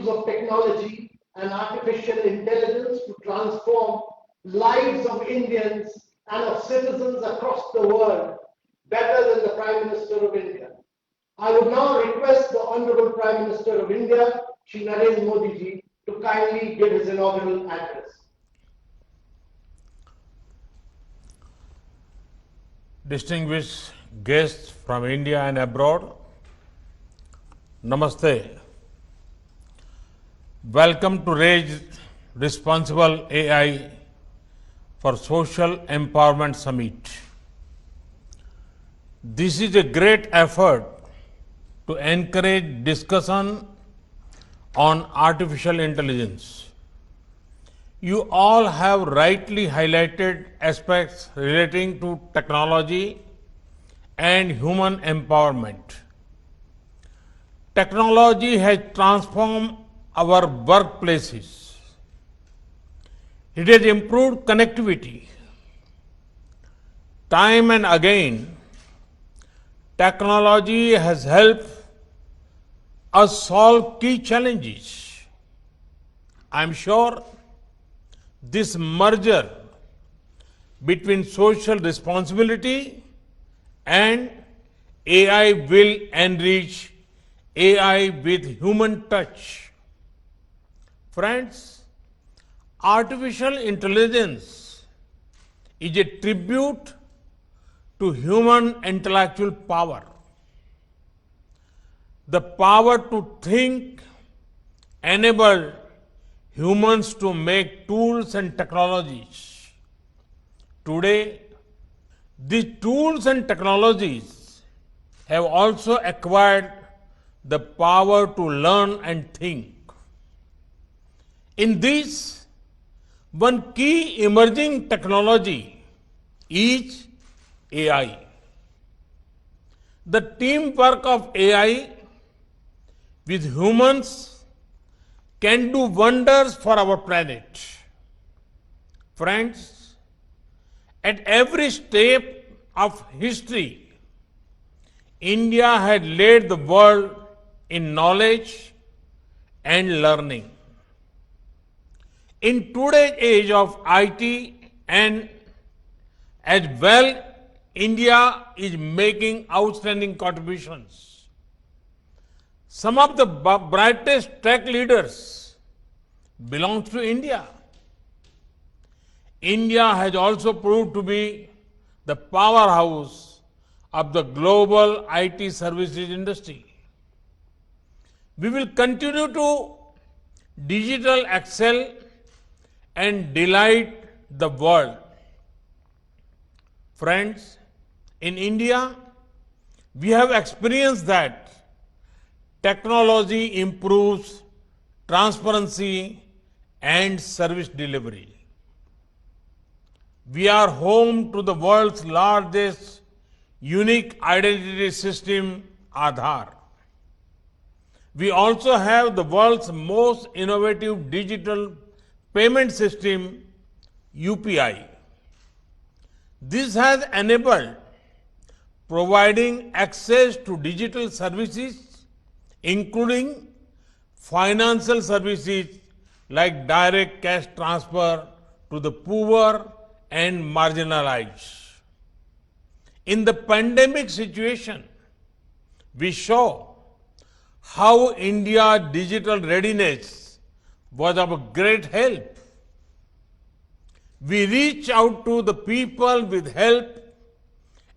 use of technology and artificial intelligence to transform lives of Indians and of citizens across the world better than the Prime Minister of India. I would now request the Honorable Prime Minister of India, Shri Narendra Modi ji, to kindly give his inaugural address. Distinguished guests from India and abroad, Namaste. Welcome to Raise Responsible AI for Social Empowerment Summit. This is a great effort to encourage discussion on artificial intelligence. You all have rightly highlighted aspects relating to technology and human empowerment. Technology has transformed our workplaces. It has improved connectivity. Time and again, technology has helped us solve key challenges. I am sure this merger between social responsibility and AI will enrich AI with human touch. Friends, artificial intelligence is a tribute to human intellectual power. The power to think enabled humans to make tools and technologies. Today, these tools and technologies have also acquired the power to learn and think. In this, one key emerging technology is AI. The teamwork of AI with humans can do wonders for our planet. Friends, at every step of history, India had led the world in knowledge and learning. In today's age of IT and as well, India is making outstanding contributions. Some of the brightest tech leaders belong to India. India has also proved to be the powerhouse of the global IT services industry. We will continue to digital excel and delight the world. Friends, in India, we have experienced that technology improves transparency and service delivery. We are home to the world's largest unique identity system, Aadhaar. We also have the world's most innovative digital payment system, UPI. This has enabled providing access to digital services, including financial services like direct cash transfer to the poor and marginalized. In the pandemic situation, we saw how India's digital readiness was of great help. We reach out to the people with help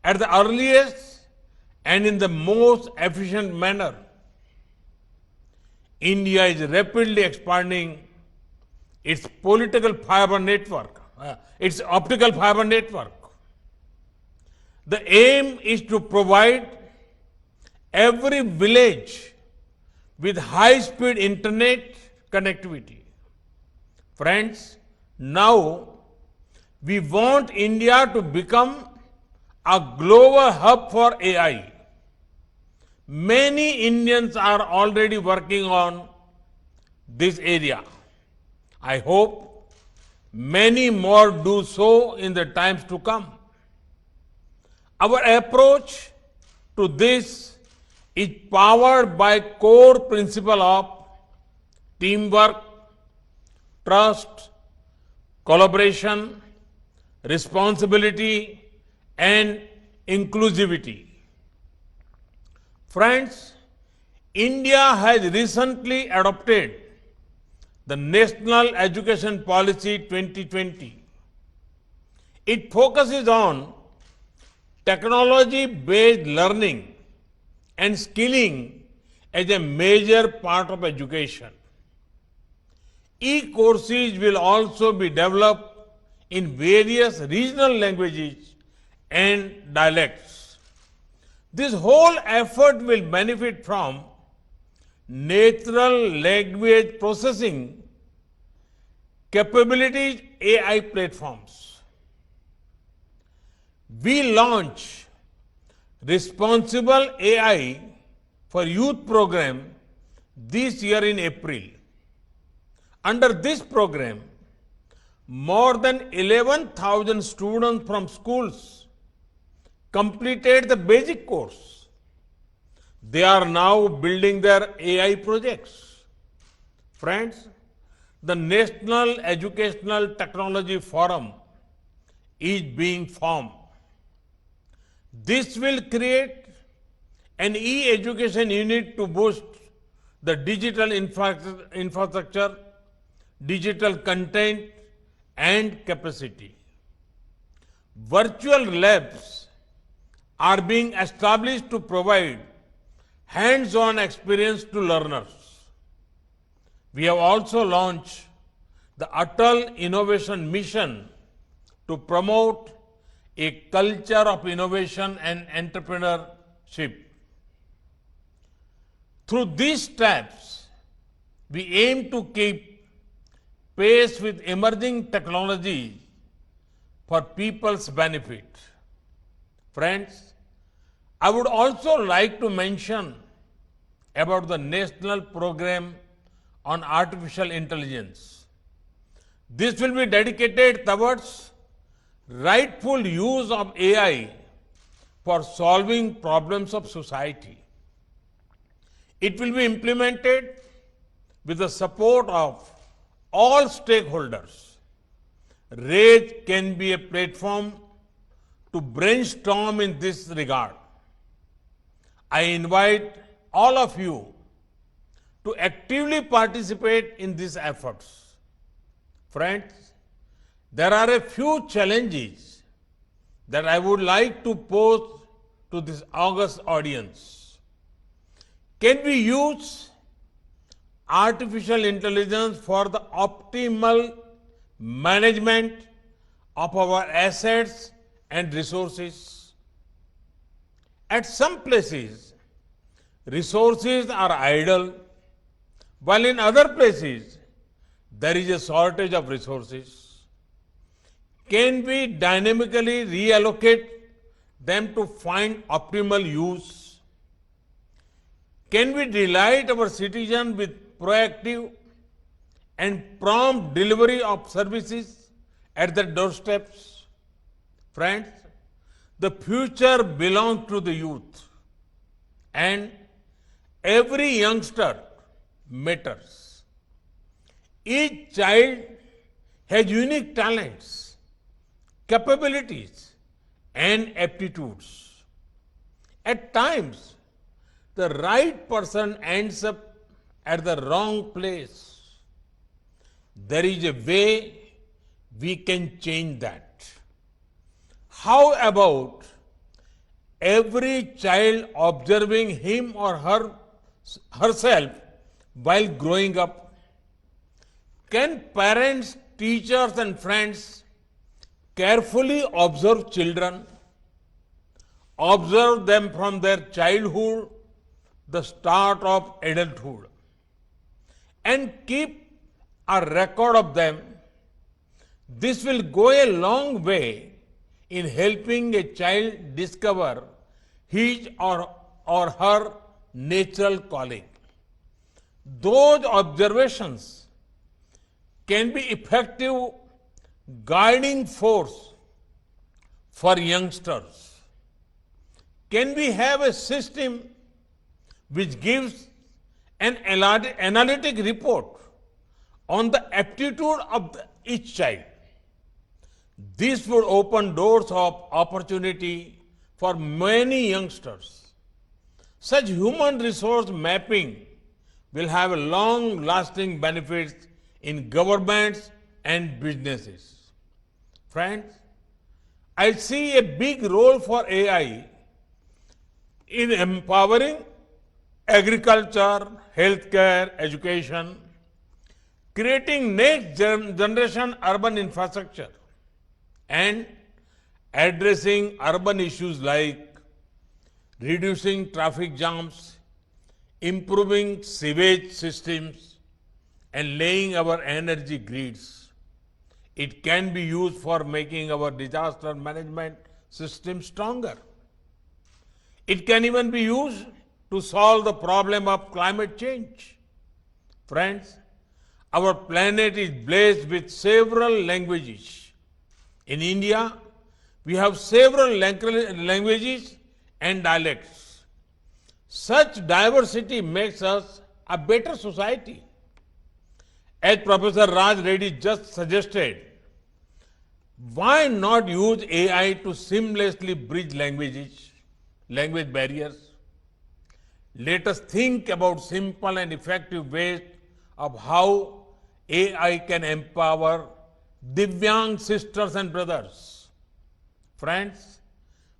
at the earliest and in the most efficient manner. India is rapidly expanding its optical fiber network. The aim is to provide every village with high-speed internet connectivity. Friends, now we want India to become a global hub for AI. Many Indians are already working on this area. I hope many more do so in the times to come. Our approach to this is powered by core principle of teamwork, trust, collaboration, responsibility, and inclusivity. Friends, India has recently adopted the National Education Policy 2020. It focuses on technology-based learning and skilling as a major part of education. E-courses will also be developed in various regional languages and dialects. This whole effort will benefit from natural language processing capabilities AI platforms. We launch Responsible AI for Youth program this year in April. Under this program, more than 11,000 students from schools completed the basic course. They are now building their AI projects. Friends, the National Educational Technology Forum is being formed. This will create an e-education unit to boost the digital infrastructure, digital content, and capacity. Virtual labs are being established to provide hands-on experience to learners. We have also launched the Atal Innovation Mission to promote a culture of innovation and entrepreneurship. Through these steps, we aim to keep pace with emerging technology for people's benefit. Friends, I would also like to mention about the National Program on Artificial Intelligence. This will be dedicated towards rightful use of AI for solving problems of society. It will be implemented with the support of all stakeholders. RAISE can be a platform to brainstorm in this regard. I invite all of you to actively participate in these efforts. Friends, there are a few challenges that I would like to pose to this august audience. Can we use artificial intelligence for the optimal management of our assets and resources? At some places, resources are idle, while in other places, there is a shortage of resources. Can we dynamically reallocate them to find optimal use? Can we delight our citizens with proactive and prompt delivery of services at their doorsteps? Friends, the future belongs to the youth, and every youngster matters. Each child has unique talents, capabilities, and aptitudes. At times, the right person ends up at the wrong place. There is a way we can change that. How about every child observing him or herself while growing up? Can parents, teachers, and friends carefully observe children, observe them from their childhood, the start of adulthood, and keep a record of them? This will go a long way in helping a child discover his or her natural calling. Those observations can be effective guiding force for youngsters. Can we have a system which gives an analytic report on the aptitude of each child. This would open doors of opportunity for many youngsters. Such human resource mapping will have long lasting benefits in governments and businesses. Friends, I see a big role for AI in empowering agriculture, healthcare, education, creating next generation urban infrastructure, and addressing urban issues like reducing traffic jams, improving sewage systems, and laying our energy grids. It can be used for making our disaster management system stronger. It can even be used to solve the problem of climate change. Friends, our planet is blessed with several languages. In India, we have several languages and dialects. Such diversity makes us a better society. As Professor Raj Reddy just suggested, why not use AI to seamlessly bridge language barriers? Let us think about simple and effective ways of how AI can empower Divyang sisters and brothers. Friends,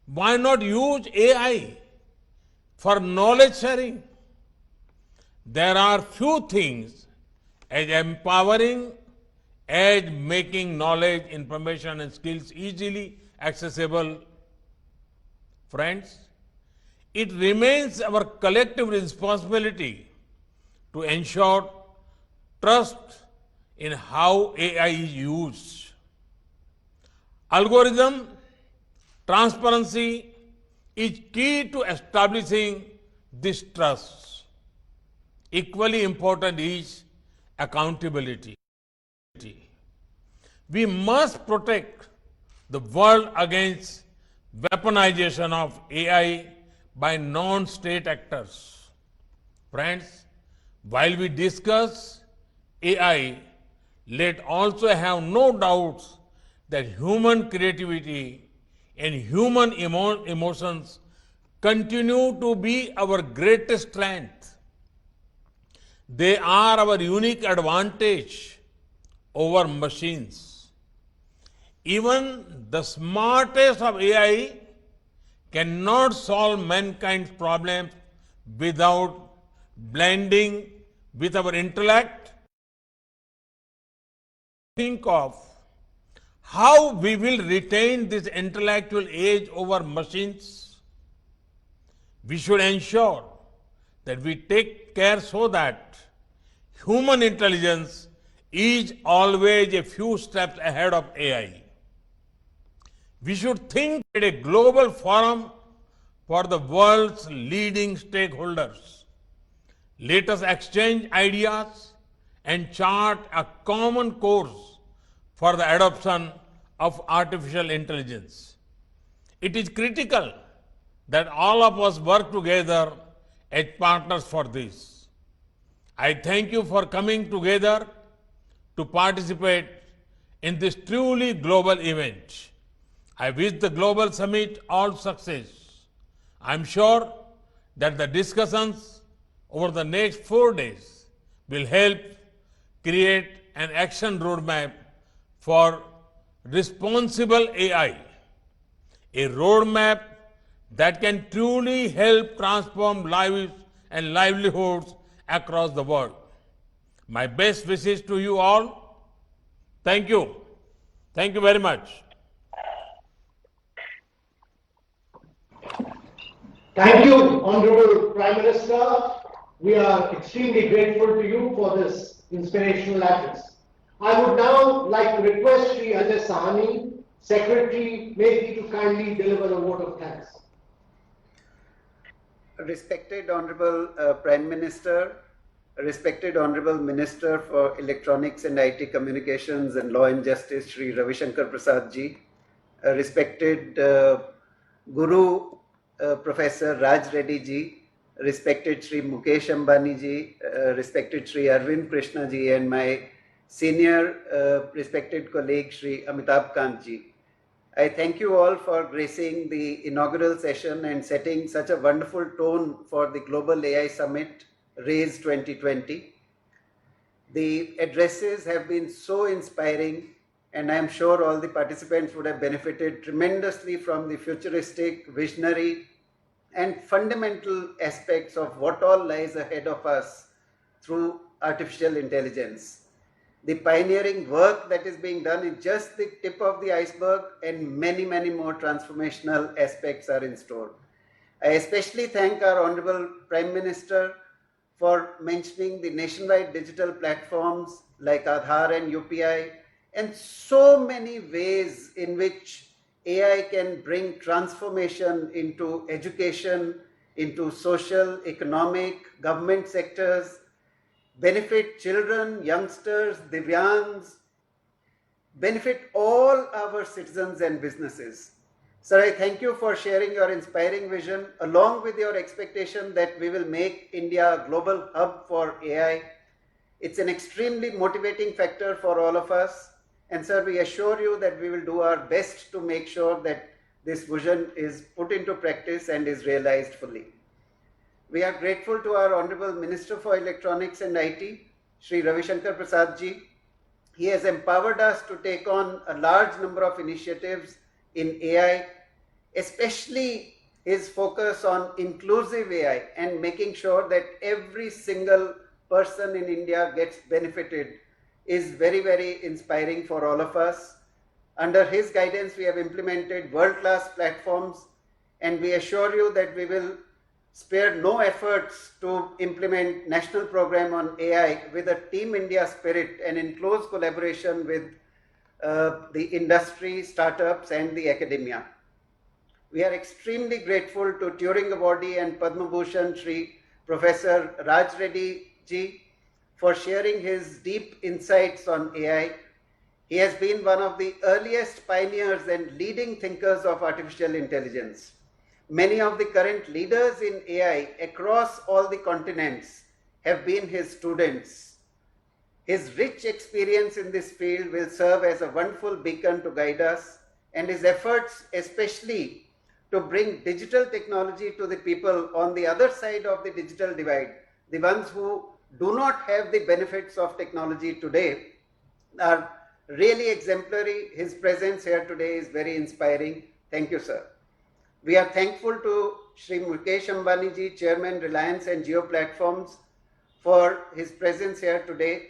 why not use AI for knowledge sharing? There are few things as empowering as making knowledge, information, and skills easily accessible. Friends, it remains our collective responsibility to ensure trust in how AI is used. Algorithm transparency is key to establishing this trust. Equally important is accountability. We must protect the world against weaponization of AI by non-state actors. Friends, while we discuss AI, let also have no doubts that human creativity and human emotions continue to be our greatest strength. They are our unique advantage over machines. Even the smartest of AI cannot solve mankind's problems without blending with our intellect. Think of how we will retain this intellectual edge over machines. We should ensure that we take care so that human intelligence is always a few steps ahead of AI. We should think at a global forum for the world's leading stakeholders. Let us exchange ideas and chart a common course for the adoption of artificial intelligence. It is critical that all of us work together as partners for this. I thank you for coming together to participate in this truly global event. I wish the Global Summit all success. I'm sure that the discussions over the next 4 days will help create an action roadmap for responsible AI, a roadmap that can truly help transform lives and livelihoods across the world. My best wishes to you all. Thank you. Thank you very much. Thank you, Honorable Prime Minister. We are extremely grateful to you for this inspirational address. I would now like to request Sri Ajay Sahani, Secretary, maybe to kindly deliver a vote of thanks. Respected Honorable Prime Minister, respected Honorable Minister for Electronics and IT Communications and Law and Justice, Shri Ravi Shankar Prasad ji, respected Guru Professor Raj Reddy ji, respected Shri Mukesh Ambani ji, respected Shri Arvind Krishna ji, and my senior respected colleague Shri Amitabh Kant ji. I thank you all for gracing the inaugural session and setting such a wonderful tone for the Global AI Summit, RAISE 2020. The addresses have been so inspiring, and I'm sure all the participants would have benefited tremendously from the futuristic, visionary, and fundamental aspects of what all lies ahead of us through artificial intelligence. The pioneering work that is being done is just the tip of the iceberg, and many, many more transformational aspects are in store. I especially thank our Honorable Prime Minister for mentioning the nationwide digital platforms like Aadhaar and UPI, and so many ways in which AI can bring transformation into education, into social, economic, government sectors, benefit children, youngsters, Divyangs, benefit all our citizens and businesses. Sir, I thank you for sharing your inspiring vision along with your expectation that we will make India a global hub for AI. It's an extremely motivating factor for all of us. And sir, we assure you that we will do our best to make sure that this vision is put into practice and is realized fully. We are grateful to our Honorable Minister for Electronics and IT, Shri Ravi Shankar Prasad ji. He has empowered us to take on a large number of initiatives in AI, especially his focus on inclusive AI and making sure that every single person in India gets benefited is very, very inspiring for all of us. Under his guidance, we have implemented world-class platforms, and we assure you that we will spare no efforts to implement national program on AI with a Team India spirit and in close collaboration with the industry, startups, and the academia. We are extremely grateful to Turing Awardee and Padma Bhushan Shri Professor Raj Reddy ji for sharing his deep insights on AI. He has been one of the earliest pioneers and leading thinkers of artificial intelligence. Many of the current leaders in AI across all the continents have been his students. His rich experience in this field will serve as a wonderful beacon to guide us, and his efforts, especially to bring digital technology to the people on the other side of the digital divide, the ones who do not have the benefits of technology today, are really exemplary. His presence here today is very inspiring. Thank you, sir. We are thankful to Shri Mukesh Ambani ji, Chairman, Reliance and Jio Platforms, for his presence here today.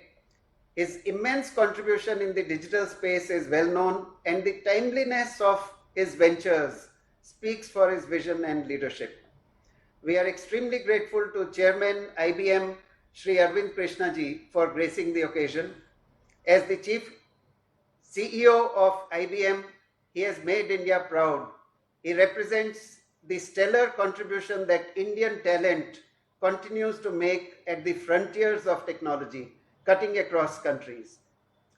His immense contribution in the digital space is well known, and the timeliness of his ventures speaks for his vision and leadership. We are extremely grateful to Chairman IBM, Shri Arvind Krishna ji, for gracing the occasion. As the Chief CEO of IBM, he has made India proud. He represents the stellar contribution that Indian talent continues to make at the frontiers of technology, cutting across countries.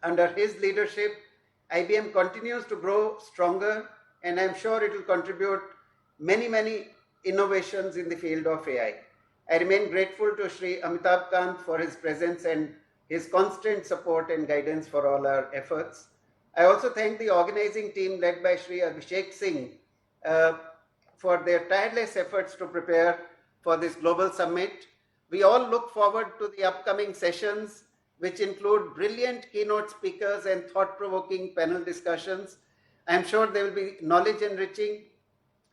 Under his leadership, IBM continues to grow stronger, and I'm sure it will contribute many, many innovations in the field of AI. I remain grateful to Shri Amitabh Kant for his presence and his constant support and guidance for all our efforts. I also thank the organizing team led by Shri Abhishek Singh for their tireless efforts to prepare for this global summit. We all look forward to the upcoming sessions, which include brilliant keynote speakers and thought-provoking panel discussions. I'm sure they will be knowledge enriching,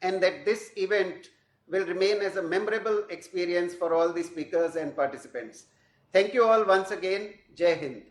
and that this event will remain as a memorable experience for all the speakers and participants. Thank you all once again. Jai Hind.